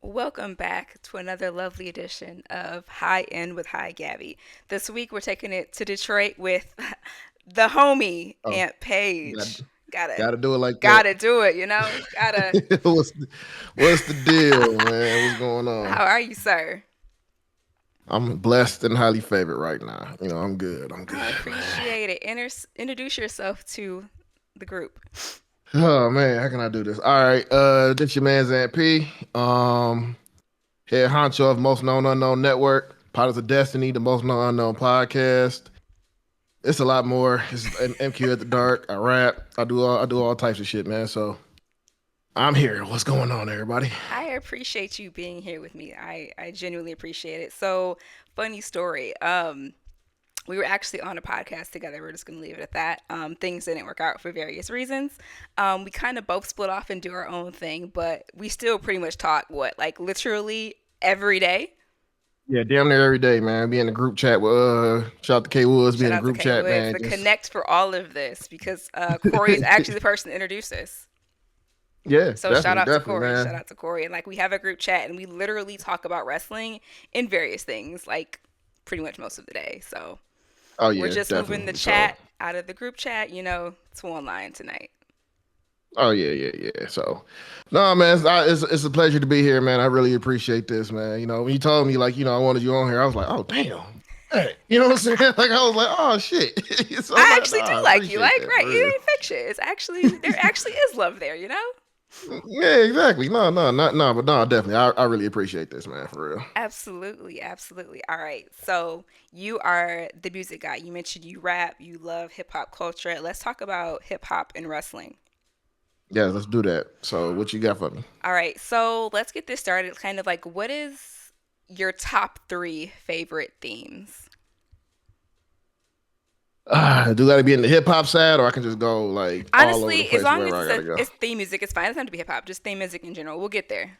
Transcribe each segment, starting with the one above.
Welcome back to another lovely edition of HiiEnd with Hi Gabby. This week we're taking it to Detroit with the homie Oh, Aunt got Paige. Gotta, gotta do it like that. gotta do it, Gotta. What's the deal, man? What's going on? How are you, sir? I'm blessed and highly favored right now. I'm good. I'm good, I man. appreciate it. Introduce yourself to the group. Oh man, how can I do this? All right, this your man's Aunt P. Head honcho of Most Known Unknown Network, Pilots of Destiny, the Most Known Unknown podcast. It's a lot more. It's MQ at the dark. I rap. I do all types of shit, man. So I'm here. What's going on, everybody? I appreciate you being here with me. I genuinely appreciate it. So, funny story. We were actually on a podcast together. We're just going to leave it at that. Things didn't work out for various reasons. We kind of both split off and do our own thing, but we still pretty much talk, like literally every day. Yeah, damn near every day, man. Be in the group chat with shout out to K Woods, be Shout in the out to group K chat, Woods, man. the Just connect for all of this, because Corey is actually the person that introduced us. yeah, So shout definitely, out to definitely, Corey. Shout man. out to Corey. And like we have a group chat and we literally talk about wrestling and various things, like pretty much most of the day. So Oh we're yeah, just moving the definitely. So chat out of the group chat, to online tonight. oh yeah, yeah, yeah. So no, man, it's a pleasure to be here, man. I really appreciate this, man. When you told me like, I wanted you on here, I was like, oh damn. Hey, you know what I'm saying? Like I was like, oh shit. So I'm I like, actually do nah, I like you. appreciate Like, that right, for it real. ain't fiction. It's actually there actually is love there. Yeah, exactly. No, no, not no, but no, definitely. I really appreciate this, man, for real. Absolutely, absolutely. All right. So you are the music guy. You mentioned you rap, you love hip hop culture. Let's talk about hip hop and wrestling. Yeah, let's do that. So what you got for me? All right. So let's get this started. Kind of like, what is your top three favorite themes? Do gotta be in the hip hop side, or I can just go like all over the Honestly, as place long wherever as I gotta go. it's theme music, it's fine. It doesn't have to be hip hop, just theme music in general. We'll get there.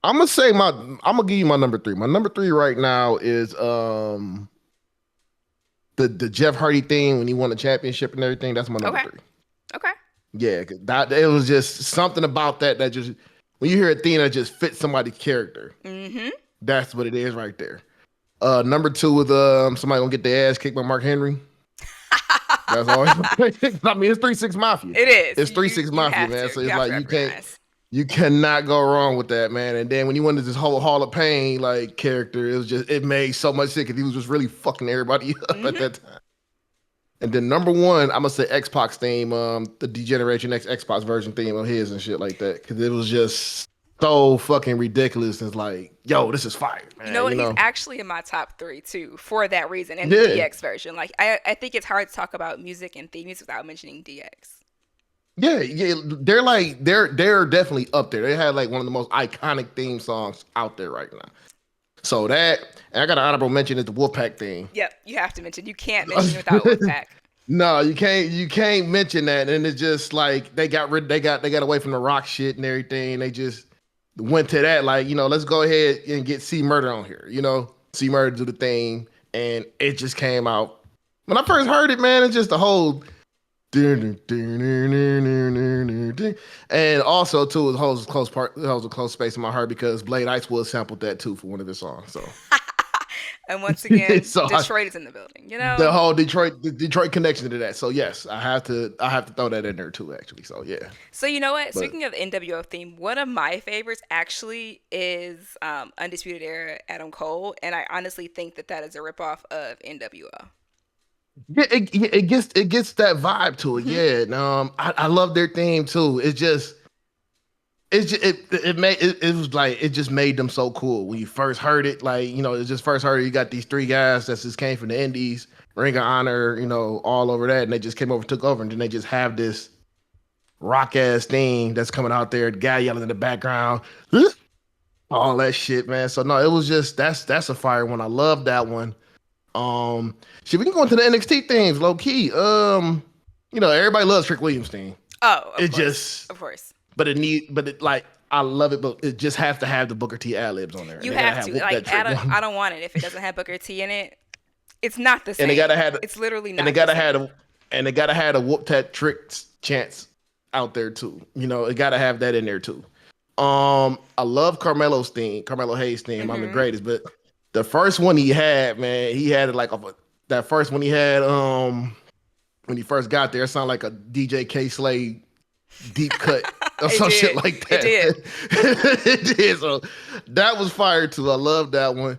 I'm gonna say I'm gonna give you my number three. My number three right now is the Jeff Hardy thing when he won the championship and everything. That's my number Okay. three. Okay. Yeah, 'cause that it was just something about that just when you hear a theme that just fits somebody's character, Mm-hmm. that's what it is right there. Number two is somebody gonna get their ass kicked by Mark Henry. That's always I mean, it's 3-6 Mafia. It is. It's You three you six you Mafia, have man. to. So You it's have to like recognize. you cannot go wrong with that, man. And then when you went into this whole Hall of Pain like character, it made so much sense because he was just really fucking everybody up at Mm-hmm. that time. And then number one, I'm gonna say X Pac's theme, the Degeneration X Pac version theme of his and shit like that, because it was just so fucking ridiculous. It's like, yo, this is fire, You know man. what? He's actually in my top three too, for that reason, and the Yeah, DX version. Like I think it's hard to talk about music and theme music without mentioning DX. yeah, yeah. They're definitely up there. They had like one of the most iconic theme songs out there right now. So that, and I got an honorable mention is the Wolfpack theme. Yep, you have to mention. You can't mention it without Wolfpack. No, you can't mention that. And it's just like they got away from the rock shit and everything. They just went to that, like, let's go ahead and get C Murder on here. C Murder do the thing. And it just came out. When I first heard it, man, it's just the whole and also too it holds a close space in my heart because Blade Icewood sampled that too for one of his songs. So And once again, so I, Detroit is in the building. the whole Detroit connection to that. So yes, I have to throw that in there too, actually. So yeah. So you know what? But Speaking of the NWO theme, one of my favorites actually is Undisputed Era Adam Cole, and I honestly think that that is a ripoff of NWO. yeah, it gets that vibe to it. Hmm. Yeah. And, I love their theme too. It was like it just made them so cool when you first heard it. Like, it just first heard it, you got these three guys that just came from the Indies, Ring of Honor, all over that, and they just came over, took over, and then they just have this rock ass thing that's coming out there, the guy yelling in the background, all that shit, man. So no, it was just that's a fire one. I love that one. Shit, we can go into the NXT things, low key. Everybody loves Trick Williams thing. Oh, of It course, just of course. but it like I love it, but it just have to have the Booker T ad libs on there, and You they gotta have have to whoop like that trick Adam. I one, don't want it if it doesn't have Booker T in it. It's not the and they same. gotta have It's literally and they not the gotta have same. a and they gotta have a whoop that trick chance out there too. It gotta have that in there too. I love Carmelo's theme, Carmelo Hayes theme. I'm the Mm-hmm. greatest, but the first one he had, man, he had it like that first one he had, when he first got there, it sounded like a DJ K Slade deep cut or It some shit did. like It that. did. It did. So that was fire too. I love that one.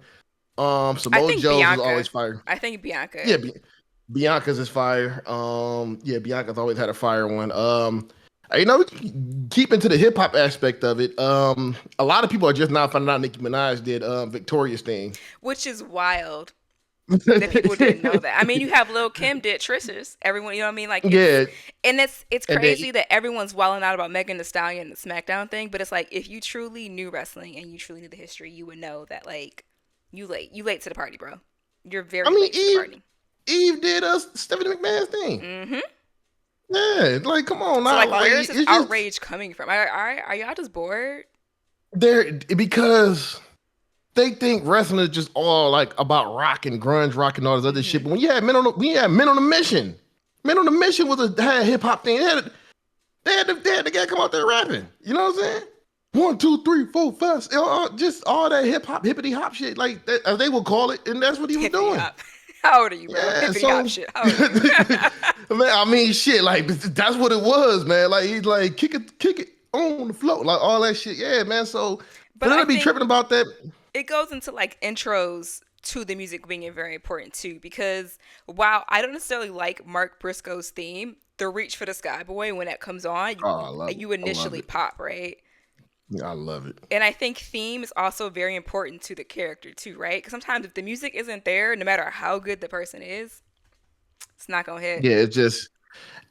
I Samoa think Joe's was Bianca. always fire. I think Bianca. Yeah, Bianca's is fire. Yeah, Bianca's always had a fire one. Keeping to the hip hop aspect of it. A lot of people are just now finding out Nicki Minaj did Victoria's thing. Which is wild that people didn't know that. I mean, you have Lil Kim did Trish's. Everyone, you know what I mean? Like Yeah, it's and then crazy that everyone's wilding out about Megan Thee Stallion and the SmackDown thing, but it's like if you truly knew wrestling and you truly knew the history, you would know that like you late to the party, bro. You're I very mean late to the party. Eve did Stephanie McMahon's thing. Mm-hmm. Yeah, like come on So now, like, like where is this it's just outrage coming from? Are y'all just bored? there because they think wrestling is just all like about rock and grunge rock and all this other shit. Mm-hmm. But when you had men on a mission, men on a mission was had hip hop thing. They had the guy come out there rapping. You know what I'm saying? One, two, three, four, five, just all that hip hop, hippity hop shit, like that, as they would call it, and that's what he was Hippity doing. hop. How old are you, bro? Yeah, Hippity hop so shit. How old are you? man, I mean, shit, like that's what it was, man. Like he's like kick it on the floor, like all that shit. Yeah, man. So for But them I to be think tripping about that, it goes into like intros to the music being very important too, because while I don't necessarily like Mark Briscoe's theme, the Reach for the Sky Boy, when that comes on, oh, I love it. you I love initially it. pop, right? Yeah, I love it. And I think theme is also very important to the character too, right? Because sometimes if the music isn't there, no matter how good the person is, it's not gonna hit. Yeah, it's just,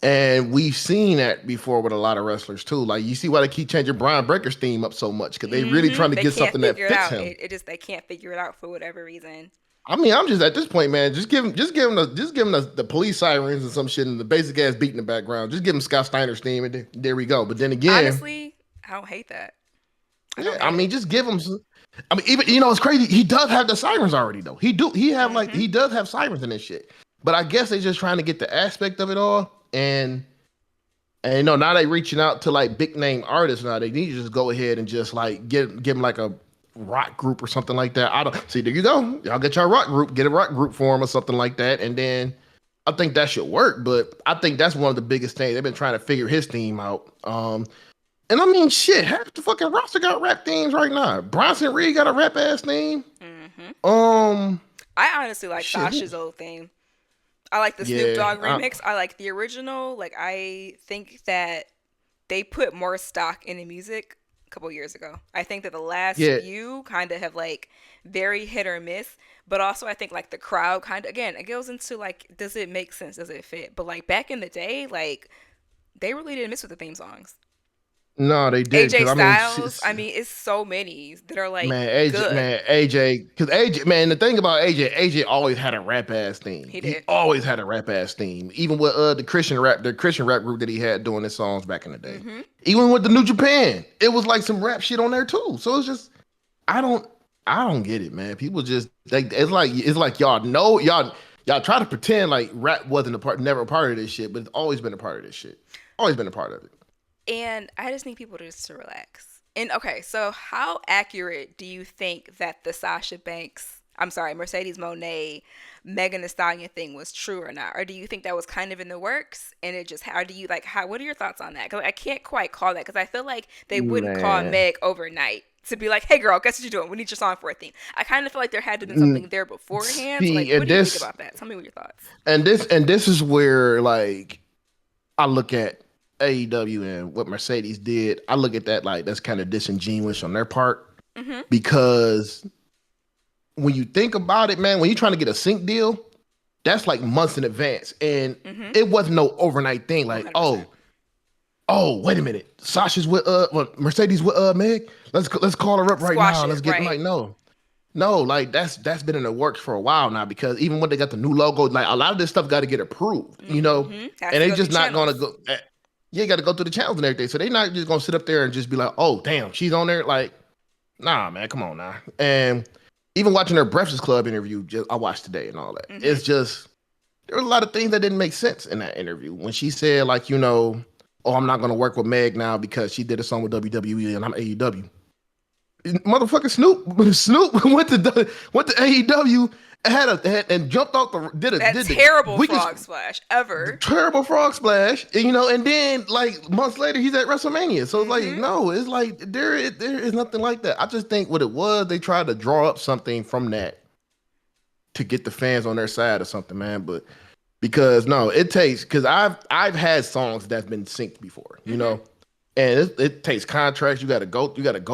and we've seen that before with a lot of wrestlers too. Like you see why they keep changing Brian Breaker's theme up so much because they really trying to They get can't something that figure it fits out. him. It just they can't figure it out for whatever reason. I mean, I'm just at this point, man. Just give him the police sirens and some shit and the basic ass beat in the background. Just give him Scott Steiner's theme and there we go. But then again, Honestly, I don't hate that. I yeah, don't I hate mean, it. just give him. I mean, even it's crazy. He does have the sirens already though. Hmm. He does have sirens in this shit. But I guess they're just trying to get the aspect of it all and now they reaching out to like big name artists now. They need to just go ahead and just like give them like a rock group or something like that. I don't see. There you go. Y'all get your rock group. Get a rock group for them or something like that, and then I think that should work. But I think that's one of the biggest things they've been trying to figure his theme out. And I mean, shit, half the fucking roster got rap themes right now. Bronson Reed got a rap ass theme. Hmm. Um, I honestly like shit, Sasha's old theme. I like the Snoop yeah, Dogg remix. I like the original. Like I think that they put more stock in the music a couple years ago. I think that the last yeah. few kind of have like very hit or miss, but also I think like the crowd kind of again it goes into like does it make sense? Does it fit? But like back in the day, like they really didn't miss with the theme songs. No, they did AJ because I mean, Styles, I mean, it's so many that are like good. Because AJ, man, the thing about AJ always had a rap ass theme. He He did. always had a rap ass theme, even with the Christian rap group that he had doing his songs back in the day. Hmm. Even with the New Japan, it was like some rap shit on there too. So it's just, I don't, I don't get it, man. People just, it's like y'all try to pretend like rap wasn't never a part of this shit, but it's always been a part of this shit. Always been a part of it. And I just need people just to relax. And okay, so how accurate do you think that the Sasha Banks, I'm sorry, Mercedes Monet, Megan Thee Stallion thing was true or not? Or do you think that was kind of in the works and it just, how do you like, what are your thoughts on that? Because I can't quite call that because I feel like they wouldn't call Man. Meg overnight to be like, hey girl, guess what you're doing? We need your song for a theme. I kind of feel like there had to have been Mm, something there beforehand. So like, See, what do you think about that? Tell me what your thoughts. and this is where like I look at AEW and what Mercedes did. I look at that like that's kind of disingenuous on their part Mm-hmm. because when you think about it, man, when you're trying to get a sync deal, that's like months in advance, and Mm-hmm. it wasn't no overnight thing. Like, 100%. wait a minute, Sasha's with Mercedes with Meg. Let's call her up right Squash now. it, Let's get right? like no. No, like that's been in the works for a while now because even when they got the new logo, like a lot of this stuff got to get approved, Mm-hmm. Has and to they go through just not gonna channels. go. You got to go through the channels and everything, so they not just gonna sit up there and just be like, oh damn, she's on there. Like, nah, man, come on now. And even watching her Breakfast Club interview, I watched today and all that. Mm-hmm. It's just there were a lot of things that didn't make sense in that interview when she said like, oh, I'm not gonna work with Meg now because she did a song with WWE and I'm AEW. Motherfucking Snoop went to AEW and and jumped off the That did the terrible weakest frog splash ever. terrible frog splash, and, and then like months later he's at WrestleMania. So it's like Mm-hmm. no, it's like there is nothing like that. I just think what it was, they tried to draw up something from that to get the fans on their side or something, man. But because no, it takes because I've had songs that's been synced before, Mm-hmm. and it takes contracts. You got to go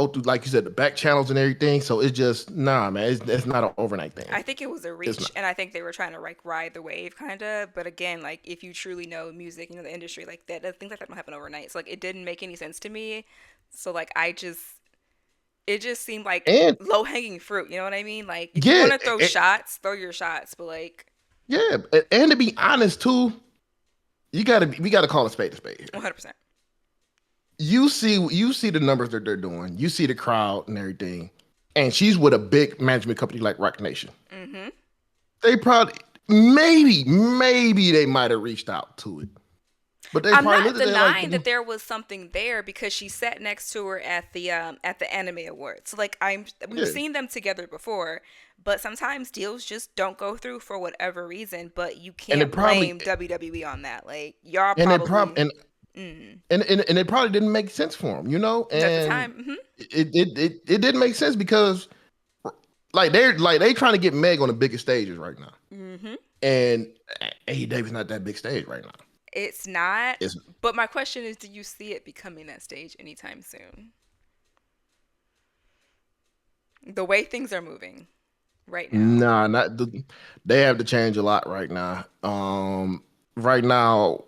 through, like you said, the back channels and everything. So it's just nah, man. It's not an overnight thing. I think it was a It's reach, not. and I think they were trying to like ride the wave, kind of. But again, like if you truly know music, you know the industry, like that things like that don't happen overnight. So like it didn't make any sense to me. So like it just seemed like And low hanging fruit. You know what I mean? Like if you yeah, want to throw shots, throw your shots. But like yeah, and to be honest too, we gotta call a spade here. 100%. You see the numbers that they're doing. You see the crowd and everything. And she's with a big management company like Rock Nation. Mm-hmm. They probably maybe they might have reached out to it. But they I'm probably not looked at it like, denying that there was something there because she sat next to her at the Anime Awards. Like we've yeah. seen them together before, but sometimes deals just don't go through for whatever reason. But you And can't it probably blame WWE on that. Like y'all and it prob probably mm, and it probably didn't make sense for them, at the And time. Mm-hmm. it didn't make sense because they trying to get Meg on the biggest stages right now. Mm-hmm. And AEW's not that big stage right now. It's not. It's But my question is, do you see it becoming that stage anytime soon? The way things are moving right now. Nah, they have to change a lot right now. Right now,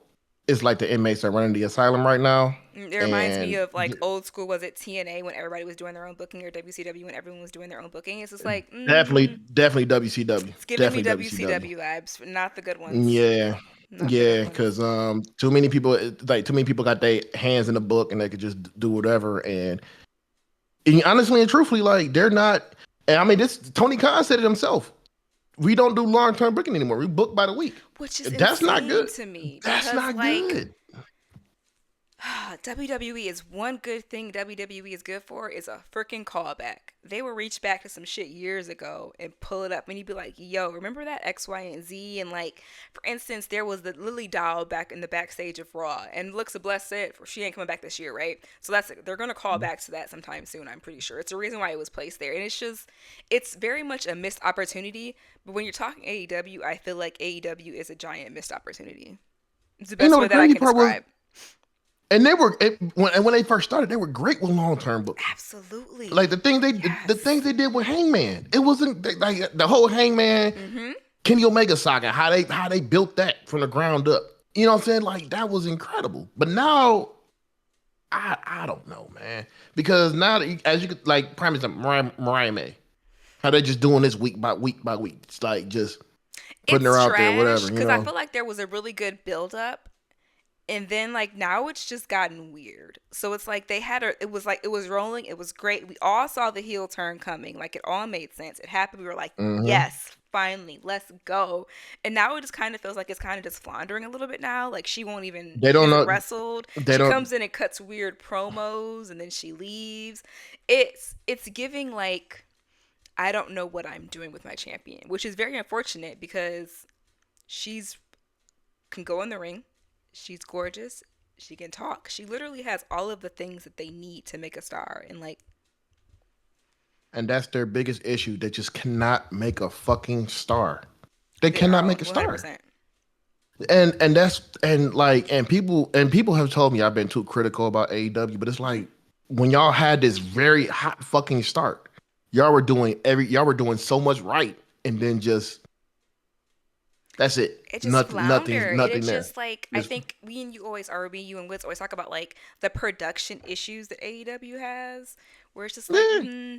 it's like the inmates are running the asylum right now, It reminds me and of like old school. Was it TNA when everybody was doing their own booking, or WCW when everyone was doing their own booking? It's just like definitely WCW, it's giving me definitely WCW. WCW vibes, not the good ones. Yeah, Not the good yeah, ones. because too many people got their hands in the book and they could just do whatever. And honestly and truthfully, like they're not. And I mean, this Tony Khan said it himself. We don't do long term booking anymore. We book by the week. Which is That's not insane good. to me That's because not like good. WWE is one good thing WWE is good for is a freaking callback. They will reach back to some shit years ago and pull it up and you'd be like, yo, remember that X, Y, and Z? And like, for instance, there was the Lily doll back in the backstage of Raw and Looks of Bless said she ain't coming back this year, right? So they're gonna call back to that sometime soon, I'm pretty sure. It's the reason why it was placed there. And it's very much a missed opportunity. But when you're talking AEW, I feel like AEW is a giant missed opportunity. It's the best way The that I crazy can part was, describe. and when they first started, they were great with long term booking. Absolutely. Like the things Yes. they did with Hangman, it wasn't like the whole Hangman Mm-hmm. Kenny Omega saga, how they built that from the ground up. You know what I'm saying? Like that was incredible. But now, I don't know, man, because now as you could like, prime example, Mariah May, how they just doing this week by week by week. It's like just putting her It's out there, trash whatever, because I feel like there was a really good build up, and then like now it's just gotten weird. So it's like it was like it was rolling, it was great. We all saw the heel turn coming, like it all made sense. It happened. We were like, hmm yes, finally, let's go. And now it just kind of feels like it's kind of just floundering a little bit now. Like They she don't hasn't know. wrestled. They She don't. comes in and cuts weird promos, and then she leaves. It's giving like I don't know what I'm doing with my champion, which is very unfortunate because she's can go in the ring. She's gorgeous. She can talk. She literally has all of the things that they need to make a star. And like, And that's their biggest issue. They just cannot make a fucking star. They they're cannot all make a star. 100%. And that's and like and people have told me I've been too critical about AEW, but it's like when y'all had this very hot fucking start, y'all were doing so much right, and then just that's it. It just floundered. Nothing It's there. just like I Just think we and you always are me, you and Wiz always talk about like the production issues that AEW has, where it's just like, yeah.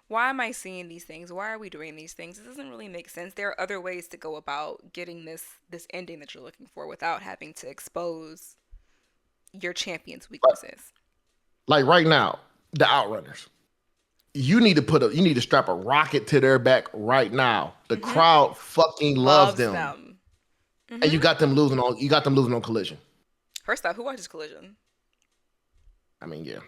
why am I seeing these things? Why are we doing these things? It doesn't really make sense. There are other ways to go about getting this ending that you're looking for without having to expose your champion's Like, weaknesses. like right now, the Outrunners. You need to strap a rocket to their back right now. The Hmm. crowd fucking loves Loves them. them. And Hmm. you got them losing on collision. First off, who watches Collision? I mean, yeah,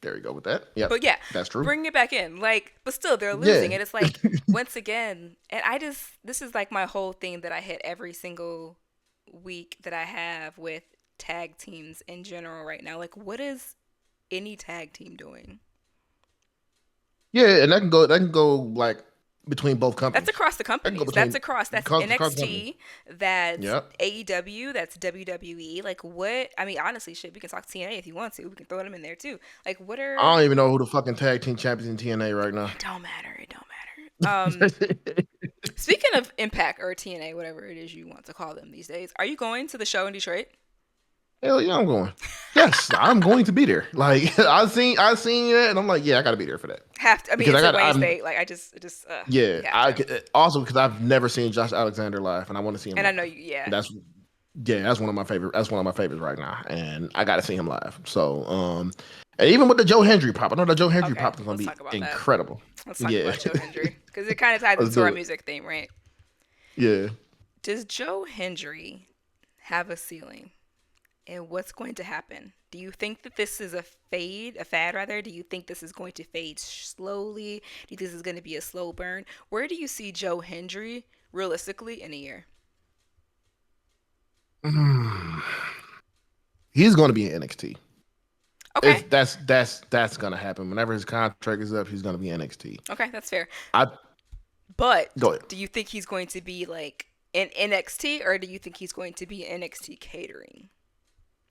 there you go with that. Yep, But yeah, that's true. bring it back in. Like, but still, they're Yeah. losing, and it's like once again, and I just this is like my whole theme that I hit every single week that I have with tag teams in general right now. Like, what is any tag team doing? Yeah, and that can go like between both That's companies. across the That can go companies. That's between across. That's across the company. NXT. That's Yep. AEW. That's WWE. Like what? I mean, honestly, shit. We can talk TNA if you want to. We can throw them in there too. Like what are? I don't even know who the fucking tag team champions in TNA right now. It don't matter. It don't matter. Speaking of Impact or TNA, whatever it is you want to call them these days, are you going to the show in Detroit? Hell yeah, I'm going. Yes, I'm going to be there. Like I seen it, and I'm like, yeah, I got to be there for that Have to. I mean, because it's a I'm Wednesday. Like I just yeah. you have I to. also because I've never seen Josh Alexander live, and I want to see him And I know live. you. Yeah. And that's yeah, that's one of my favorite. That's one of my favorites right now, and I got to see him live. So and even with the Joe Hendry pop, I know the Joe Hendry Okay. pop is gonna Let's be talk about that. incredible. Let's talk Yeah, about Joe Hendry because it kind of ties let's into do our it. music theme, right? Yeah. Does Joe Hendry have a ceiling? And what's going to happen? Do you think that this is a fad rather? Do you think this is going to fade slowly? Do you think this is going to be a slow burn? Where do you see Joe Hendry realistically in a year? Mm. He's going to be in NXT. Okay. It's that's gonna happen. Whenever his contract is up, he's gonna be NXT. Okay, that's fair. I But go ahead. do you think he's going to be like in NXT or do you think he's going to be NXT catering?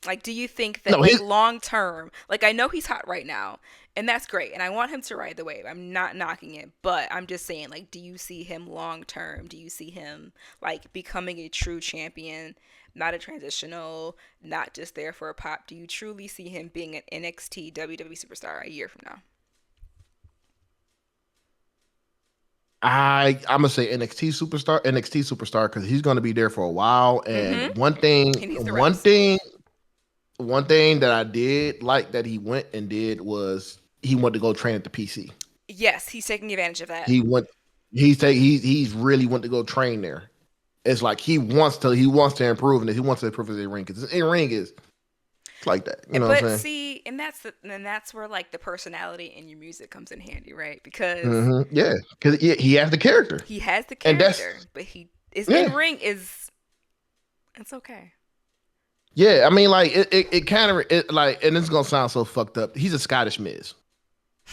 Like, do you think that No, like he. long term, like I know he's hot right now, and that's great, and I want him to ride the wave. I'm not knocking it, but I'm just saying, like, do you see him long term? Do you see him like becoming a true champion, not a transitional, not just there for a pop? Do you truly see him being an NXT WWE superstar a year from now? I'm gonna say NXT superstar, because he's gonna be there for a while. And Mm-hmm. He needs the reps. one thing that I did like that he went and did was he went to go train at the PC. Yes, he's taking advantage of that. He went. He's really went to go train there. It's like he wants to improve, and he wants to improve his in ring because his in ring is it's like that. You know what But I'm saying? see, and that's where like the personality in your music comes in handy, right? Because Yeah, because he has the character, he has the and character, but he is in yeah, ring is it's okay. yeah. I mean, like it kind of like, and it's gonna sound so fucked up. He's a Scottish Miz.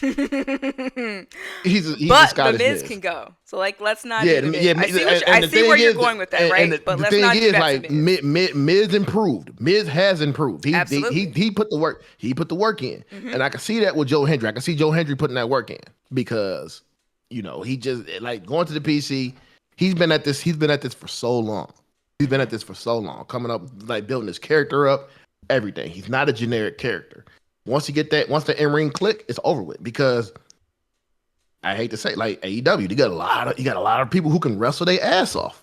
But He's a the Scottish Miz Miz. can go. So like, let's not Yeah, do the Miz. yeah. I And the see where thing you're is, going with that, and right? But the let's thing not do is, that to like Miz. Miz improved. Miz has improved. Absolutely. He put the work. He put the work in, Hmm. and I can see that with Joe Hendry. I can see Joe Hendry putting that work in because he just like going to the PC. He's been at this. He's been at this for so long. He's been at this for so long, coming up like building his character up, everything. He's not a generic character. Once the in ring click, it's over with because I hate to say, like AEW, you got a lot of people who can wrestle their ass off.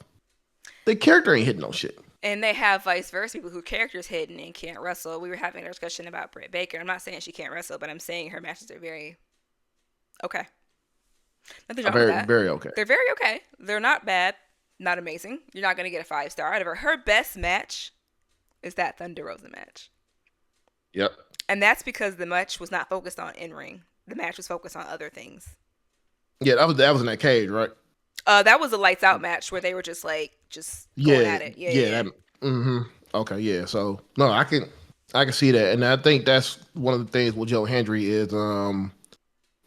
Their character ain't hitting no shit. And they have vice versa people who characters hidden and can't wrestle. We were having a discussion about Britt Baker. I'm not saying she can't wrestle, but I'm saying her matches are very okay. Nothing wrong with Very, that. very okay. They're very okay. They're not bad, not amazing. You're not gonna get a 5 star out of her. Her best match is that Thunder Rosa match, Yep. and that's because the match was not focused on in ring. The match was focused on other things. Yeah, that was in that cage, right? That was a lights out match where they were just going Yeah, at it. Yeah, yeah. yeah, Mm-hmm. Okay, yeah. So no, I can see that, and I think that's one of the things with Joe Hendry is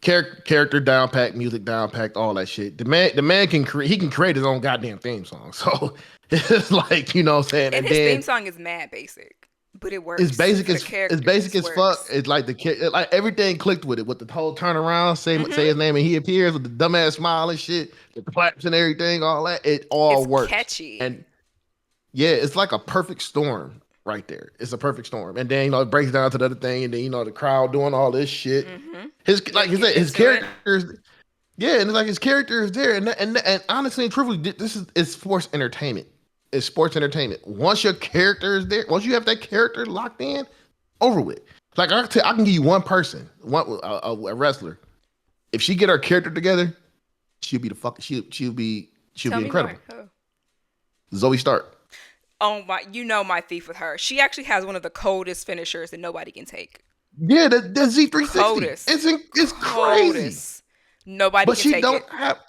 character down pack, music down packed, all that shit. The man can create his own goddamn theme song. So it's like what I'm saying, and and his theme then song is mad basic, but it it's works. basic For the as it's character, it basic just as fuck. works. It's like like everything clicked with it, with the whole turnaround, say Hmm. his name and he appears with the dumbass smile and shit, the claps and everything, all that. It all It's works, catchy. and yeah, it's like a perfect storm right there. It's a perfect storm, and then it breaks down to the other thing, and then the crowd doing all this shit. Hmm. His Then like he his gets his into it. characters, yeah, and it's like his character is there, and honestly and truthfully, this is it's sports entertainment. It's sports entertainment. Once your character is there, once you have that character locked in, over with. Like I can give you one person, a wrestler. If she get her character together, she'll be the fuck. She'll be Tell me more. incredible. Oh. Zoe Stark. Oh my, you know my thief with her. She actually has one of the coldest finishers that nobody can take. Yeah, that Z360. Coldest. It's crazy. Coldest. Nobody But can she take don't it. have.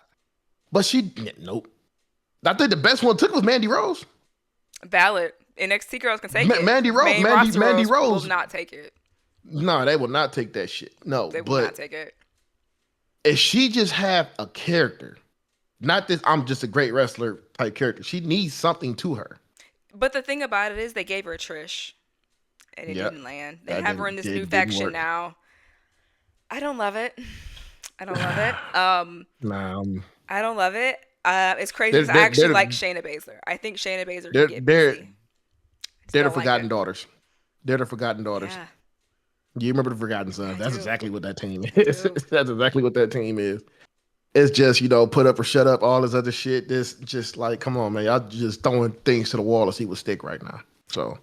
But she nope. I think the best one took was Mandy Rose. Valid. NXT girls can take it. Mandy Rose. Main roster Mandy girls will Rose. not take it. No, they will not take that shit. No, They will not but take it. if she just have a character, not this, I'm just a great wrestler type character. She needs something to her. But the thing about it is they gave her Trish and it Yep, didn't land. They that have her in this new didn't faction work. now. I don't love it. I don't love it. Nah, I don't love it. It's crazy they're because I they're actually they're like Shayna Baszler. I think Shayna Baszler can they're get they're, busy. I just they're the don't like Forgotten her. Daughters. They're the Forgotten Daughters. Yeah, You remember the Forgotten Sons? I That's do. exactly what that team I is. do. That's exactly what that team is. It's just, put up or shut up, all this other shit. This just like, come on, man. Y'all just throwing things to the wall to see what stick right now. So,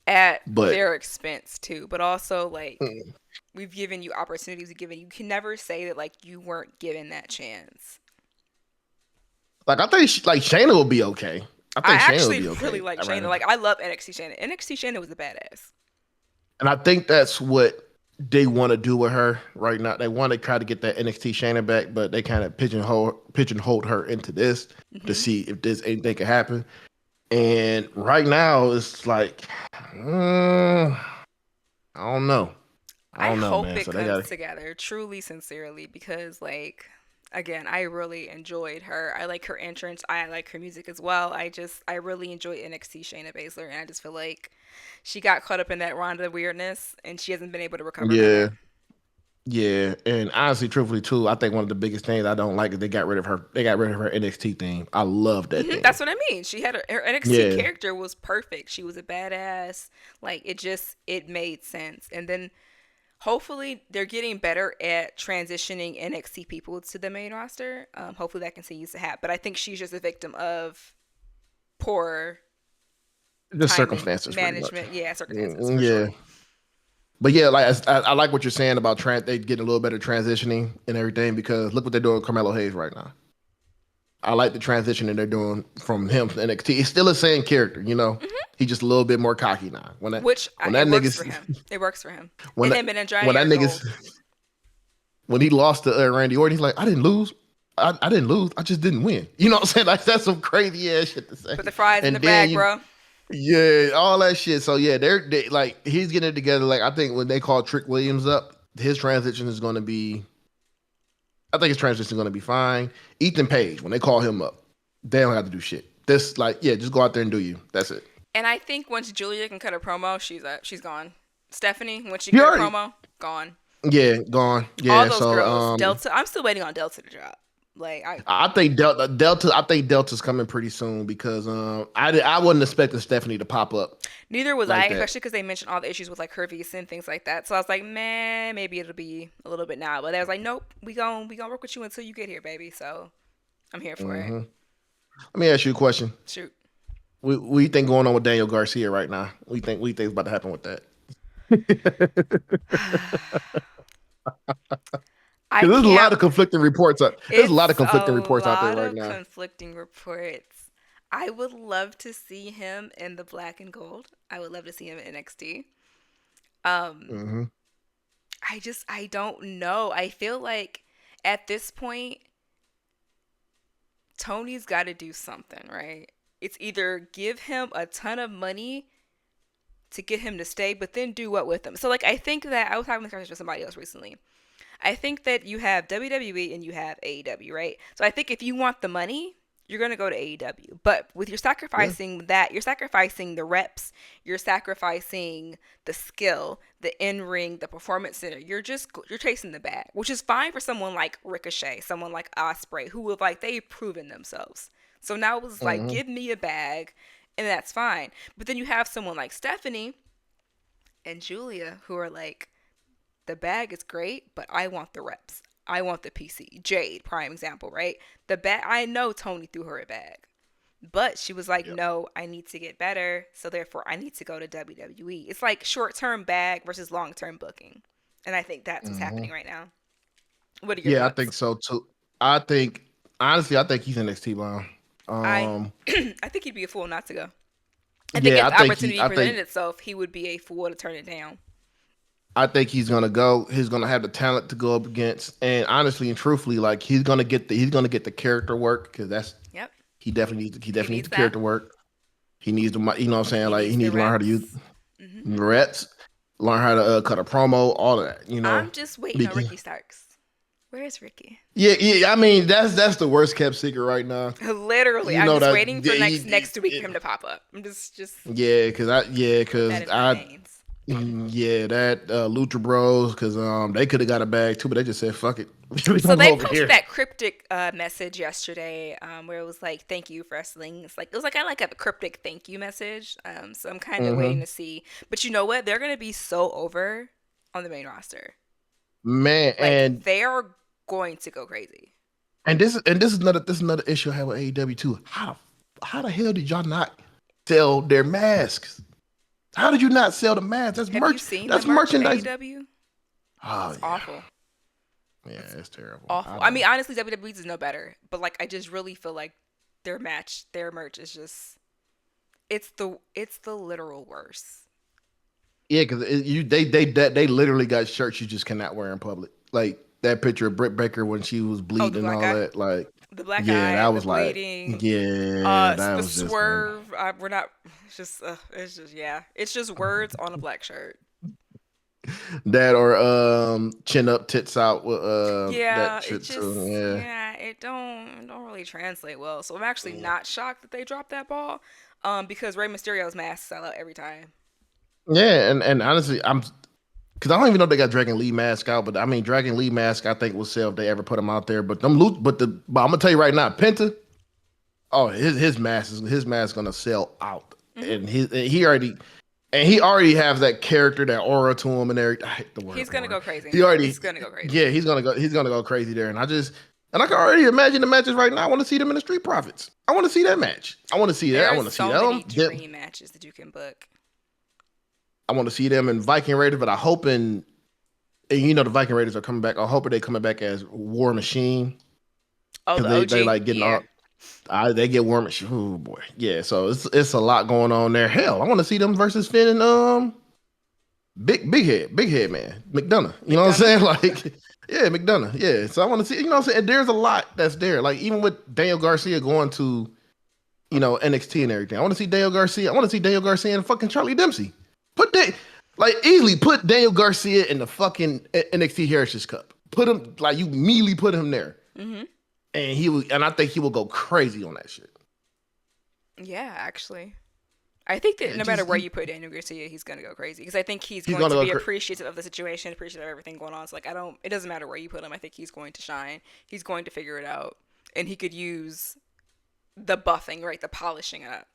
At but their expense too, but also like mm, we've given you opportunities. We've given you can never say that like you weren't given that chance. like I think like Shayna will be okay. I I think Shayna will actually be really okay like around Shayna. it. Like I love NXT Shayna. NXT Shayna was a badass. And I think that's what they want to do with her right now. They want to try to get that NXT Shayna back, but they kind of pigeonholed her into this to Hmm. see if this anything can happen. And right now, it's like, I don't know. I I don't know, hope man. it So they comes got, together, truly, sincerely, because like again, I really enjoyed her. I like her entrance. I like her music as well. I really enjoy NXT Shayna Baszler, and I just feel like she got caught up in that Ronda weirdness, and she hasn't been able to recover from yeah, it. yeah. And honestly, truthfully, too, I think one of the biggest things I don't like is they got rid of her. They got rid of her NXT theme. I love that theme. That's what I mean. She had her NXT Yeah, character was perfect. She was a badass. Like it made sense. And then hopefully they're getting better at transitioning NXT people to the main roster. Hopefully that continues to happen. But I think she's just a victim of poor just timing circumstances, pretty much. management. Yeah, circumstances for Yeah. sure. But yeah, like I like what you're saying about they getting a little better transitioning and everything because look what they're doing with Carmelo Hayes right now. I like the transition that they're doing from him to NXT. He's still the same character, you know. Hmm. He's just a little bit more cocky now. Which When that it works for niggas him. It works for him. when And that him and Andrade when that are gold. niggas when he lost to Randy Orton, he's like, I didn't lose. I didn't lose. I just didn't win. You know what I'm saying? Like that's some crazy ass shit to Put say. the fries in the And then bag, bro. yeah, all that shit. So yeah, they like he's getting it together. Like I think when they call Trick Williams up, his transition is going to be. I think his transition is going to be fine. Ethan Page, when they call him up, they don't have to do shit. This like yeah, just go out there and do you. That's it. And I think once Julia can cut a promo, she's gone. Stephanie, when she You cut a already promo, gone. yeah gone All yeah. those So girls. Delta. I'm still waiting on Delta to drop. Like I. I think Delta I think Delta's coming pretty soon because I wasn't expecting Stephanie to pop up Neither was I, like that. especially because they mentioned all the issues with like her visa and things like that. So I was like, man, maybe it'll be a little bit now. But they was like, nope, we gonna work with you until you get here, baby. So I'm here for it. Hmm. Let me ask you a question. Shoot. What you think going on with Daniel Garcia right now? What you think is about to happen with that? I Because there's a lot can't. of conflicting reports. There's a lot of It's a conflicting reports out there lot right of now. conflicting reports. I would love to see him in the black and gold. I would love to see him in NXT. Um, Hmm. I don't know. I feel like at this point, Tony's got to do something, right? It's either give him a ton of money to get him to stay, but then do what with him? So, like, I think that I was having this conversation with somebody else recently. I think that you have WWE and you have AEW, right? So I think if you want the money, you're going to go to AEW. But with your Yeah. sacrificing that, you're sacrificing the reps, you're sacrificing the skill, the in-ring, the performance center. You're chasing the bag, which is fine for someone like Ricochet, someone like Osprey, who have like they've proven themselves. So now it's like Hmm. give me a bag and that's fine. But then you have someone like Stephanie and Julia who are like the bag is great, but I want the reps. I want the PC. Jade, prime example, right? The bag, I know Tony threw her a bag, but she was like, Yep. no, I need to get better. So therefore, I need to go to WWE. It's like short term bag versus long term booking. And I think that's what's Hmm. happening right now. What are your Yeah, I thoughts? think so too. I think honestly, I think he's NXT bound. I Um, I think he'd be a fool not to go. I think Yeah, if I the think he. opportunity presented itself, he would be a fool to turn it down. I think he's gonna go. He's gonna have the talent to go up against, and honestly and truthfully, like he's gonna get the character work because that's Yep. he He definitely needs needs the that. character work. He needs to, you know what I'm saying? He Like he needs the needs to learn how to use reps. Hmm. reps, learn how to cut a promo, all of that. You know, I'm just waiting on because Ricky Starks. Where is Ricky? yeah. I mean, that's the worst kept secret right now. Literally, You I'm know just that waiting for next week for him to pop up. I'm just put that because in my veins. yeah, that Lucha Bros, because they could have got a bag too, but they just said fuck it, we So gonna go they over posted here. that cryptic message yesterday, where it was like, "Thank you for wrestling." It's like it was like I like a cryptic thank you message. So I'm kind of waiting Hmm. to see. But you know what? They're gonna be so over on the main roster. Man, Like they are going to go crazy. this is another issue I have with AEW too. How the hell did y'all not sell their masks? How did you not sell the masks? That's Have you merch. seen the That's merch from merchandise. AEW? Oh It's yeah, awful. yeah, It's it's terrible. I awful. I don't. mean, honestly, WWE's is no better. But like, I just really feel like their merch is just it's the literal worst. Yeah, because you they literally got shirts you just cannot wear in public. Like that picture of Britt Baker when she was Oh, the bleeding and black all guy, that. Like, the black yeah, eye, that the was like, bleeding, yeah, that the was just man. swerve. We're not. It's just yeah. It's just words on a black shirt. That or chin up, tits out with Yeah, that it shit too. just Yeah. yeah, it don't really translate well. So I'm actually not shocked that they dropped that ball, because Rey Mysterio's masks sell out every time. Yeah, and honestly, I'm because I don't even know if they got Dragon Lee mask out, but I mean Dragon Lee mask I think will sell if they ever put him out there. But but I'm gonna tell you right now, Penta, oh his mask gonna sell out, Hmm. and he already has that character, that aura to him, and everything. I hate the word He's gonna aura. go crazy. He already, He's gonna go crazy. yeah, he's gonna go crazy there, and I can already imagine the matches right now. I want to see them in the Street Profits. I want to see that match. I want to see that. I There's want to see so many them. dream matches that you can book. I want to see them in Viking Raiders, but I hope and you know the Viking Raiders are coming back. I hope they're coming back as War Machine Oh, because the they OG, like getting yeah. all. They get War Machine. Oh boy, yeah. So it's a lot going on there. Hell, I want to see them versus Finn and big head man, McDonough. You know what I'm McDonough. saying? Like, yeah, McDonough. Yeah. So I want to see. You know what I'm saying? And there's a lot that's there. Like even with Daniel Garcia going to NXT and everything. I want to see Daniel Garcia. I want to see Daniel Garcia and fucking Charlie Dempsey. Put that like easily put Daniel Garcia in the fucking NXT Heritage Cup. Put him like you immediately put him there, Hmm. and I think he will go crazy on that shit. Yeah, actually. I think that Yeah, no matter where you put Daniel Garcia, he's gonna go crazy because I think he's he's going gonna to go. be appreciative of the situation, appreciative of everything going on. So like, I don't. It doesn't matter where you put him. I think he's going to shine. He's going to figure it out, and he could use the buffing, right? The polishing up.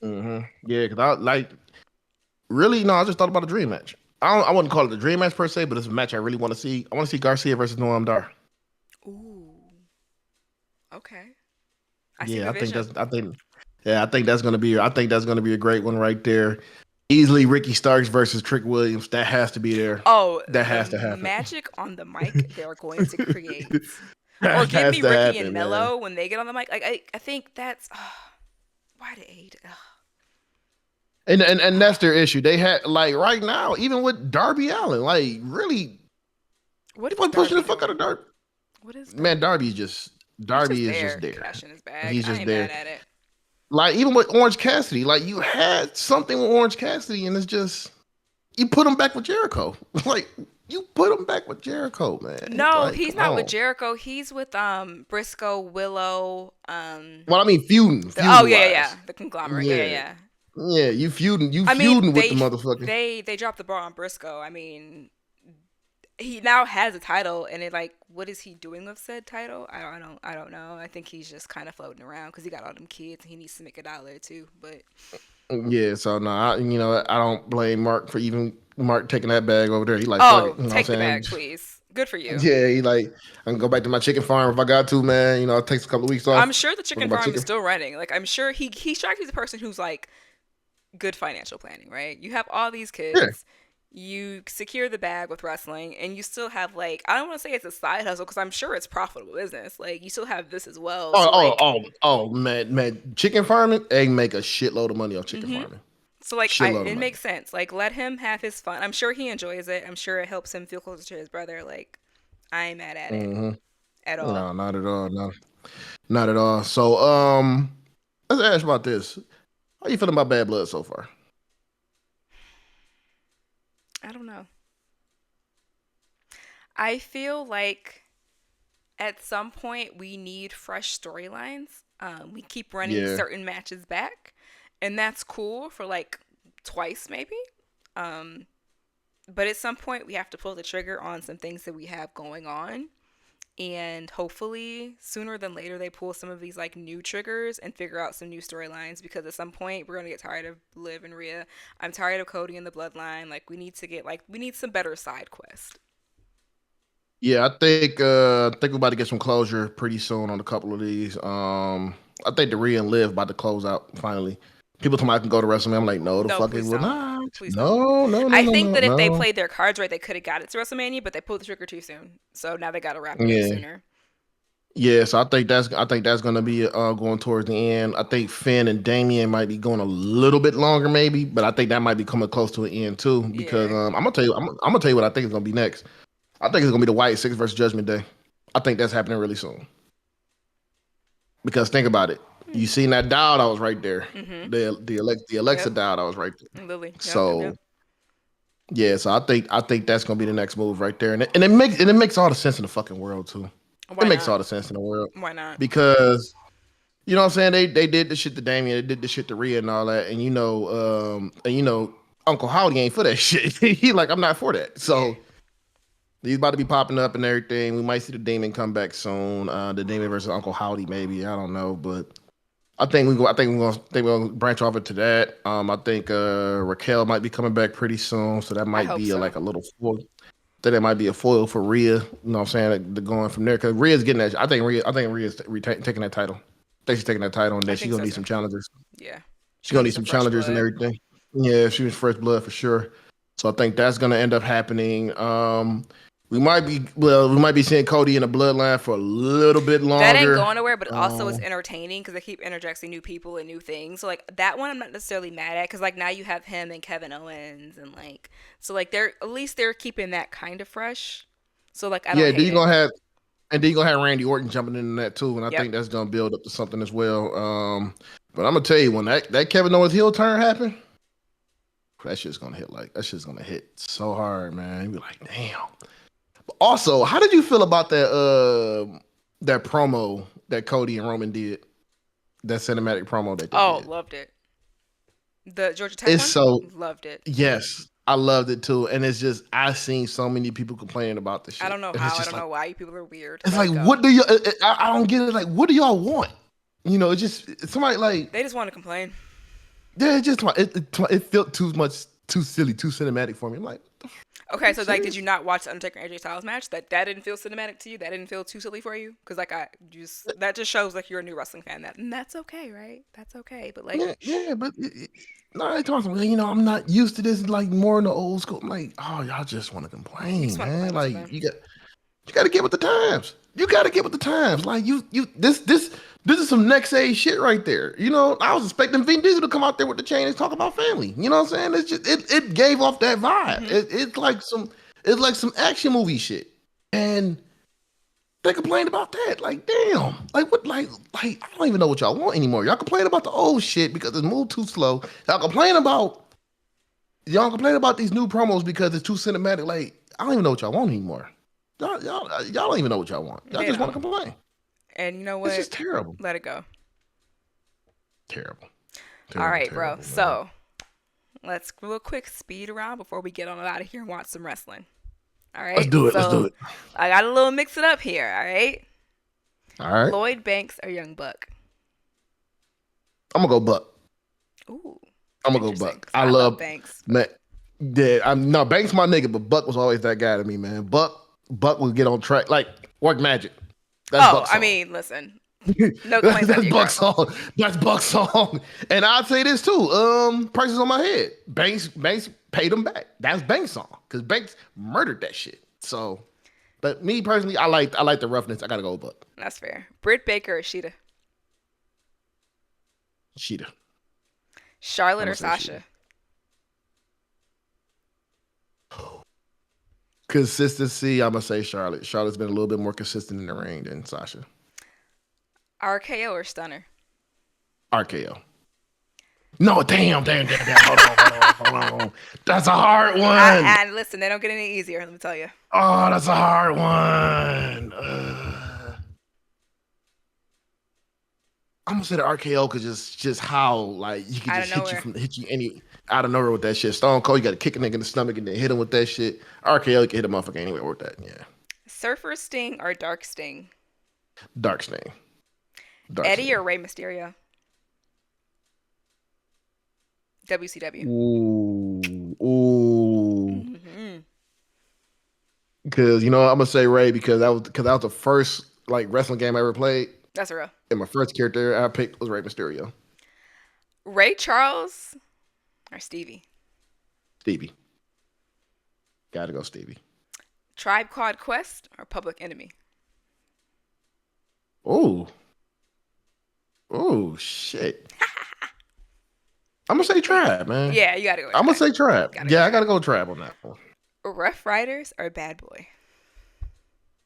Yeah, because I like really no. I just thought about a dream match. I wouldn't call it a dream match per se, but it's a match I really want to see. I want to see Garcia versus Noam Dar. Ooh. Okay. I see Yeah, the vision. I think that's gonna be a great one right there. Easily Ricky Starks versus Trick Williams. That has to be there. Oh, That the has to happen. magic on the mic they're going to create. Or That give has me to Ricky and happen, man. Mello when they get on the mic. Like I think that's why the eight. And that's their issue. They had like right now, even with Darby Allen, like really, What people is are pushing Darby the fuck out doing? of Darby. What is Man, Darby? He's just Darby is just there, there. cashing his bag. He's I just ain't mad there. at it. Like even with Orange Cassidy, like you had something with Orange Cassidy, and it's just you put him back with Jericho. Like you put him back with Jericho, man. No, Like he's come not with on. Jericho. He's with Briscoe, Willow, Well, I mean oh feuding yeah, yeah, yeah. wise. The conglomerate. Yeah, yeah, Yeah, yeah. yeah. You I mean, feuding with the motherfucker. they dropped the ball on Briscoe. I mean, he now has a title, and it like, what is he doing with said title? I don't know. I think he's just kind of floating around because he got all them kids and he needs to make a dollar too. But Yeah, so no, I don't blame Mark for even Mark taking that bag over there. He like fuck it, oh, you know what take the I'm bag, saying? please. Good for you. Yeah, he like I can go back to my chicken farm if I got to, man. You know, it takes a couple of weeks I'm off. sure the Work chicken about farm is chicken. still running. Like I'm sure he strikes me as a person who's like good financial planning, right? You have all these Yeah, kids. you secure the bag with wrestling, and you still have like, I don't want to say it's a side hustle because I'm sure it's profitable business. Like you still have this as well. Oh, So oh, like, oh, oh, man. Chicken farming, they make a shitload of money on chicken farming. Shitload of it money. makes sense. Like let him have his fun. I'm sure he enjoys it. I'm sure it helps him feel closer to his brother. Like I ain't mad at it Hmm. at all. No, not at all. No, not at all. So, let's ask about this. How you feeling about Bad Blood so far? I don't know. I feel like at some point we need fresh storylines. We keep running Yeah, certain matches back, and that's cool for like twice maybe. Um, but at some point we have to pull the trigger on some things that we have going on, and hopefully sooner than later they pull some of these like new triggers and figure out some new storylines, because at some point we're gonna get tired of Liv and Rhea. I'm tired of Cody and the Bloodline. Like we need some better side quest. yeah. I think we're about to get some closure pretty soon on a couple of these. I think the Re and Live about to close out finally. People tell me I can go to WrestleMania. I'm like, no, the No, fuck it please will don't. not. Please don't. No, no, no, I no, think no, that if they no. played their cards right, they could have got it to WrestleMania, but they pulled the trigger too soon. So now they got to wrap it up Yeah. sooner. Yeah, so I think that's gonna be going towards the end. I think Finn and Damien might be going a little bit longer, maybe, but I think that might be coming close to an end too. Because Yeah. I'm gonna tell you what I think is gonna be next. I think it's gonna be the White Six versus Judgment Day. I think that's happening really soon. Because think about it, Hmm. you seen that dial that was right there, Mhm. the Alexa Yep. dial that was right there. And Lily. Yep. Yep. So Yep. yeah, so I think that's gonna be the next move right there, and it makes all the sense in the fucking world too. It Why makes not? all the sense in the world Why not? because you know what I'm saying? They did the shit to Damien, they did the shit to Rhea and all that, and Uncle Howdy ain't for that shit. He like, I'm not for that. Yeah. So he's about to be popping up and everything. We might see the Demon come back soon. The Demon versus Uncle Howdy, maybe. I don't know, but I think we're gonna branch off into that. I think Raquel might be coming back pretty soon, so that I might hope be so. like a little foil. That it might be a foil for Rhea. You know what I'm saying? Like, the going from there because Rhea's getting that. I think Rhea's taking that title. I think she's taking that title, and I then she's think gonna so need too. some challengers. Yeah. She's She's gonna gonna need need some some fresh challengers and blood. everything. Yeah, she was first blood for sure. So I think that's gonna end up happening. We might be seeing Cody in the bloodline for a little bit That ain't longer. going nowhere, but also it's Um, entertaining because they keep interjecting new people and new things. So like that one, I'm not necessarily mad at because like now you have him and Kevin Owens and like so like they're at least they're keeping that kind of fresh. So like I don't yeah, hate it. then you gonna have Randy Orton jumping in that too, and I Yep. think that's gonna build up to something as well. But I'm gonna tell you when that Kevin Owens heel turn happened, that shit's gonna hit so hard, man. You be like, damn. Also, how did you feel about that promo that Cody and Roman did? That cinematic promo that they Oh, did. loved it. The Georgia Tech It's one, so loved it. yes, I loved it too. And it's just I've seen so many people complaining about this I shit. don't know And it's how. I just don't like know why you people are weird. it's Let like it go. what do you I don't get it. Like, what do y'all want? You know, it's just somebody like They just want to complain. yeah, it felt too much too silly, too cinematic for me. I'm like, are Okay, you so like, did serious? you not watch the Undertaker and AJ Styles match? That didn't feel cinematic to you. That didn't feel too silly for you. Because like I just that just shows like you're a new wrestling fan. That and that's okay, right? That's okay. But like, Yeah, yeah, but no, I talking about, I'm not used to this like more in the old school. I'm like, oh, y'all just want to you complain, just want to man. complain. That's Like okay. you got to get with the times. You got to get with the times. Like this is some next age shit right there. You know, I was expecting Vin Diesel to come out there with the chain and talk about family. You know what I'm saying? It's just it gave off that vibe. Hmm. It's like some action movie shit. And they complained about that. Like, damn. Like what like I don't even know what y'all want anymore. Y'all complain about the old shit because it's moved too slow. Y'all complain about these new promos because it's too cinematic. Like, I don't even know what y'all want anymore. Y'all don't even know what y'all want. Y'all They just want don't. to complain. And you know It's what? just terrible. Let it go. Terrible. All Terrible, right, bro. terrible, man. So let's do a quick speed around before we get on out of here and watch some wrestling. All Let's right. do it. Let's do So it. I got a little mix it up here. All right. All right. Lloyd Banks or Young Buck? I'm gonna go Buck. Ooh, I'm gonna go interesting. Buck. Because I I love love Banks, but man. Yeah, I'm no Banks my nigga, but Buck was always that guy to me, man. Buck would get on track, like work magic. That's oh, Buck's I song. mean, listen, no complaints That's after you, Buck's bro. song. That's Buck's song. And I'd say this too. Prices on my head. Banks paid him back. That's Banks' song because Banks murdered that shit. So, but me personally, I like the roughness. I gotta go with Buck. That's fair. Britt Baker or Sheeta? Sheeta. Charlotte I'm or gonna say Sheeta. Sasha? Consistency. I'm gonna say Charlotte. Charlotte's been a little bit more consistent in the ring than Sasha. RKO or Stunner? RKO. No, damn. Hold on. That's a hard one. And listen, they don't get any easier. Let me tell you. Oh, that's a hard one. I'm gonna say the RKO because just how like you can Out of just nowhere. hit you any out of nowhere with that shit. Stone Cold, you got to kick a nigga in the stomach and then hit him with that shit. RKO, you can hit a motherfucker anywhere with that. Yeah. Surfer Sting or Dark Sting? Dark Stain. Dark Eddie Stain. or Rey Mysterio? WCW. Ooh. Hmm. Because I'm gonna say Ray because that was the first like wrestling game I ever played, That's real. and my first character I picked was Rey Mysterio. Ray Charles or Stevie? Stevie. Gotta go Stevie. Tribe Called Quest or Public Enemy? Ooh. Ooh, shit. I'm gonna say Tribe, man. Yeah, you gotta go with I'm gonna Tribe. say Tribe. Gotta go Yeah, I Tribe. gotta go Tribe on that one. Rough Riders or Bad Boy?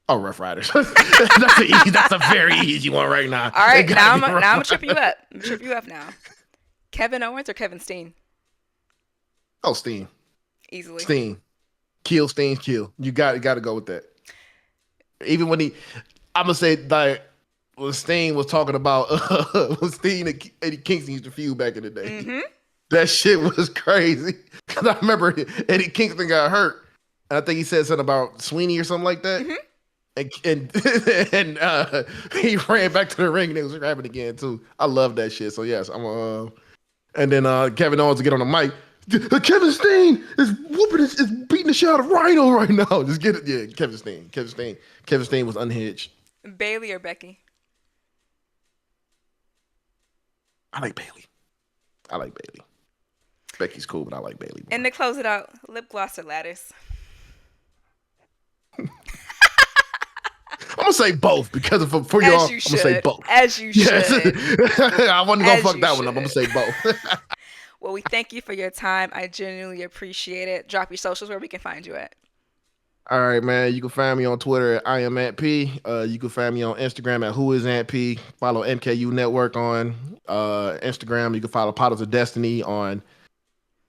Oh, Rough Riders. That's a very easy one right now. All It right, gotta be now I'm Rough gonna trip Riders. you up. I'm gonna trip you up now. Kevin Owens or Kevin Steen? Oh, Steen. Easily. Steen. Kill Steen, kill. You gotta go with that. Even when I'm gonna say like when Steen was talking about when Steen and Eddie Kingston used to feud back in the day. Mm-hmm. That shit was crazy. Cause I remember Eddie Kingston got hurt. And I think he said something about Sweeney or something like that. Mm-hmm. And he ran back to the ring and it was rapping again too. I love that shit. So yes, and then Kevin Owens to get on the mic. Kevin Steen is beating the shit out of Rhino right now. Just get it, yeah. Kevin Steen was unhinged. Bailey or Becky? I like Bailey. Becky's cool, but I like Bailey And more. to close it out, lip gloss or lattice? I'm gonna say both because for As y'all, you I'm gonna say should. both. As you Yes, should. I wasn't gonna As fuck you that one up. I'm gonna should. say both. Well, we thank you for your time. I genuinely appreciate it. Drop your socials where we can find you at. All right, man. You can find me on Twitter at I am Ant P. You can find me on Instagram at Who is Ant P. Follow MKU Network on Instagram. You can follow Potters of Destiny on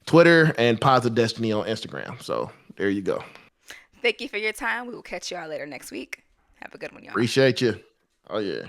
Twitter and Positive Destiny on Instagram. So there you go. Thank you for your time. We will catch y'all later next week. Have a good one, y'all. Appreciate you. Oh yeah.